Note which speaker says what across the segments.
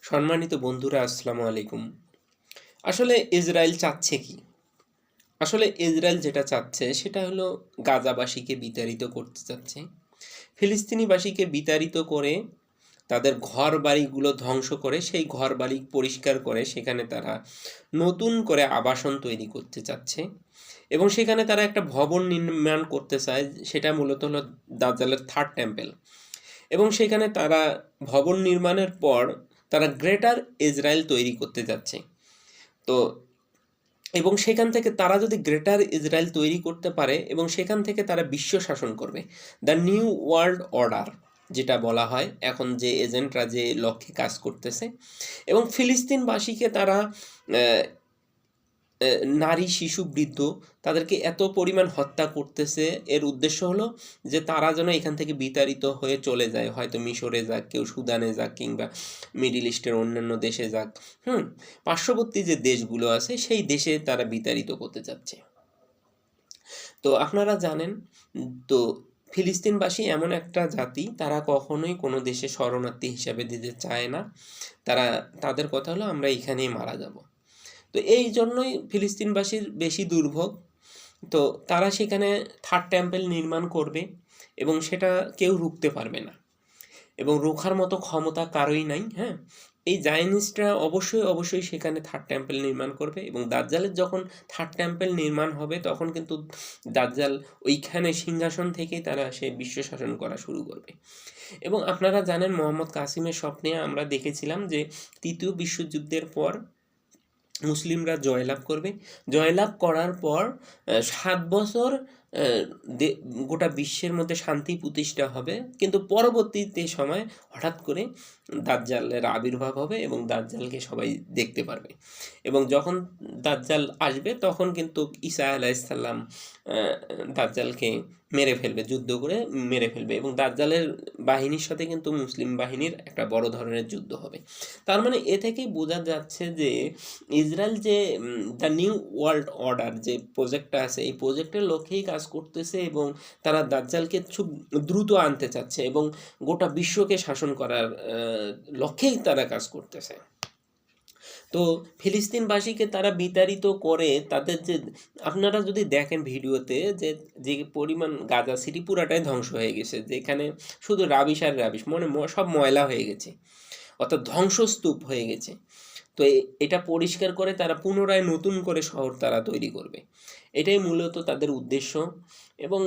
Speaker 1: সম্মানিত বন্ধুরা, আসসালামু আলাইকুম। আসলে ইসরায়েল চাচ্ছে কি? আসলে ইসরায়েল যেটা চাচ্ছে সেটা হলো গাজাবাসীকে বিতাড়িত করতে চাচ্ছে। ফিলিস্তিনিবাসীকে বিতাড়িত করে তাদের ঘরবাড়িগুলো ধ্বংস করে সেই ঘরবাড়ি পরিষ্কার করে সেখানে তারা নতুন করে আবাসন তৈরি করতে চাচ্ছে এবং সেখানে তারা একটা ভবন নির্মাণ করতে চায়, সেটা মূলত হলো দাজ্জালের থার্ড টেম্পল। এবং সেখানে তারা ভবন নির্মাণের পর তারা গ্রেটার ইসরায়েল তৈরি করতে যাচ্ছে। তো এবং সেখান থেকে তারা যদি গ্রেটার ইসরায়েল তৈরি করতে পারে এবং সেখান থেকে তারা বিশ্ব শাসন করবে, দ্য নিউ ওয়ার্ল্ড অর্ডার যেটা বলা হয়, এখন যে এজেন্টরা যে লক্ষ্যে কাজ করতেছে। এবং ফিলিস্তিনবাসীকে তারা নারী, শিশু, বৃদ্ধ তাদেরকে এত পরিমাণ হত্যা করতেছে, এর উদ্দেশ্য হলো যে তারা যেন এখান থেকে বিতাড়িত হয়ে চলে যায়, হয়তো মিশরে যাক, কেউ সুদানে যাক, কিংবা মিডিল ইস্টের অন্যান্য দেশে যাক। পার্শ্ববর্তী যে দেশগুলো আছে সেই দেশে তারা বিতাড়িত করতে চাচ্ছে। তো আপনারা জানেন, তো ফিলিস্তিনবাসী এমন একটা জাতি, তারা কখনোই কোনো দেশে শরণার্থী হিসাবে দিতে চায় না। তাদের কথা হলো আমরা এখানেই মারা যাব। তো এই জন্যই ফিলিস্তিনবাসীর বেশি দুর্ভোগ। তো তারা সেখানে থার্ড টেম্পল নির্মাণ করবে এবং সেটা কেউ রুখতে পারবে না এবং রোখার মতো ক্ষমতা কারোই নাই। হ্যাঁ, এই জায়নিস্টরা অবশ্যই সেখানে থার্ড টেম্পল নির্মাণ করবে এবং দাজ্জালের যখন থার্ড টেম্পল নির্মাণ হবে তখন কিন্তু দাজ্জাল ওইখানে সিংহাসন থেকেই তারা সে বিশ্ব শাসন করা শুরু করবে। এবং আপনারা জানেন, মোহাম্মদ কাসিমের স্বপ্নে আমরা দেখেছিলাম যে তৃতীয় বিশ্বযুদ্ধের পর মুসলিমরা জয়লাভ করবে। জয়লাভ করার পর ৭ বছর গোটা বিশ্বের মধ্যে শান্তি প্রতিষ্ঠা হবে, কিন্তু পরবর্তীতে সময় হঠাৎ করে দাজ্জালের আবির্ভাব হবে এবং দাজ্জালকে সবাই দেখতে পারবে। এবং যখন দাজ্জাল আসবে তখন কিন্তু ঈসা আলাইহিসসালাম দাজ্জালকে মেরে ফেলবে, যুদ্ধ করে মেরে ফেলবে এবং দাজ্জালের বাহিনীর সাথে কিন্তু মুসলিম বাহিনীর একটা বড় ধরনের যুদ্ধ হবে। তার মানে এ থেকেই বোঝা যাচ্ছে যে ইসরায়েল যে দ্য নিউ ওয়ার্ল্ড অর্ডার যে প্রজেক্টটা আছে, এই প্রজেক্টের লক্ষ্যেই কাজ করতেছে এবং তারা দাজ্জালকে খুব দ্রুত আনতে চাচ্ছে এবং গোটা বিশ্বকে শাসন করার লক্ষ্যেই তারা কাজ করতেছে। তো ফিলিস্তিনবাসীকে তারা বিতাড়িত করে তাদের যে, আপনারা যদি দেখেন ভিডিওতে, যে যে পরিমাণ গাজা সিটি পুরাটাই ধ্বংস হয়ে গেছে, যেখানে শুধু রাবিশ আর রাবিশ, সব ময়লা হয়ে গেছে, অর্থাৎ ধ্বংসস্তূপ হয়ে গেছে। তো এটা পরিষ্কার করে তারা পুনরায় নতুন করে শহর তারা তৈরি করবে, এটাই মূলত তাদের উদ্দেশ্য। এবং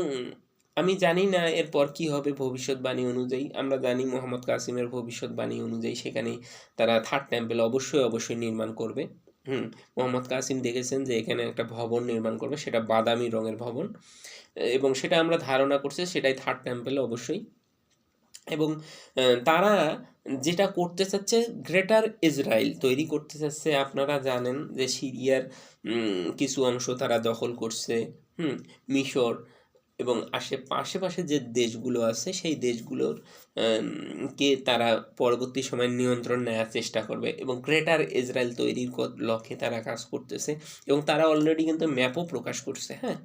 Speaker 1: আমি জানি না এরপর কি হবে ভবিষ্যৎবাণী অনুযায়ী। আমরা জানি মোহাম্মদ কাসিমের ভবিষ্যৎবাণী অনুযায়ী সেখানে তারা থার্ড টেম্পল অবশ্যই নির্মাণ করবে। মোহাম্মদ কাসিম দেখেছেন যে এখানে একটা ভবন নির্মাণ করবে, সেটা বাদামি রঙের ভবন, এবং সেটা আমরা ধারণা করছি সেটাই থার্ড টেম্পল অবশ্যই। এবং তারা যেটা করতে চাচ্ছে, গ্রেটার ইসরায়েল তৈরি করতে চাচ্ছে। আপনারা জানেন যে সিরিয়ার কিছু অংশ তারা দখল করছে, মিশর এবং আশেপাশে যে দেশগুলো আছে সেই দেশগুলোর কে তারা পরবর্তী সময় নিয়ন্ত্রণ নেওয়ার চেষ্টা করবে এবং গ্রেটার ইসরায়েল তৈরির লক্ষ্যে তারা কাজ করতেছে এবং তারা অলরেডি কিন্তু ম্যাপও প্রকাশ করছে। হ্যাঁ,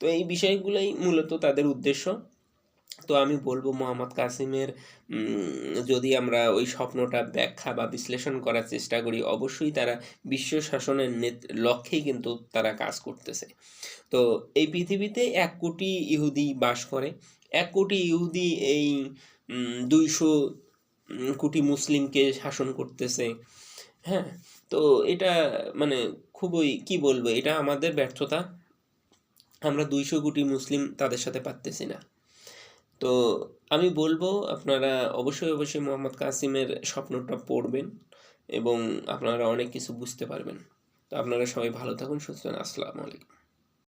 Speaker 1: তো এই বিষয়গুলোই মূলত তাদের উদ্দেশ্য। তো আমি বলবো, মোহাম্মদ কাসিমের যদি আমরা ওই স্বপ্নটা ব্যাখ্যা বা বিশ্লেষণ করার চেষ্টা করি, অবশ্যই তারা বিশ্ব শাসনের লক্ষ্যেই কিন্তু তারা কাজ করতেছে। তো এই পৃথিবীতে ১ কোটি ইহুদি বাস করে। ১ কোটি ইহুদি এই ২০০ কোটি মুসলিমকে শাসন করতেছে। হ্যাঁ, তো এটা মানে খুবই, কি বলবো, এটা আমাদের ব্যর্থতা। আমরা ২০০ কোটি মুসলিম তাদের সাথে পারতেছি না। তো আমি বলবো আপনারা অবশ্যই মোহাম্মদ কাসিমের স্বপ্নটা পড়বেন এবং আপনারা অনেক কিছু বুঝতে পারবেন। তো আপনারা সবাই ভালো থাকুন, সুস্থ থাকুন। আসসালামু আলাইকুম।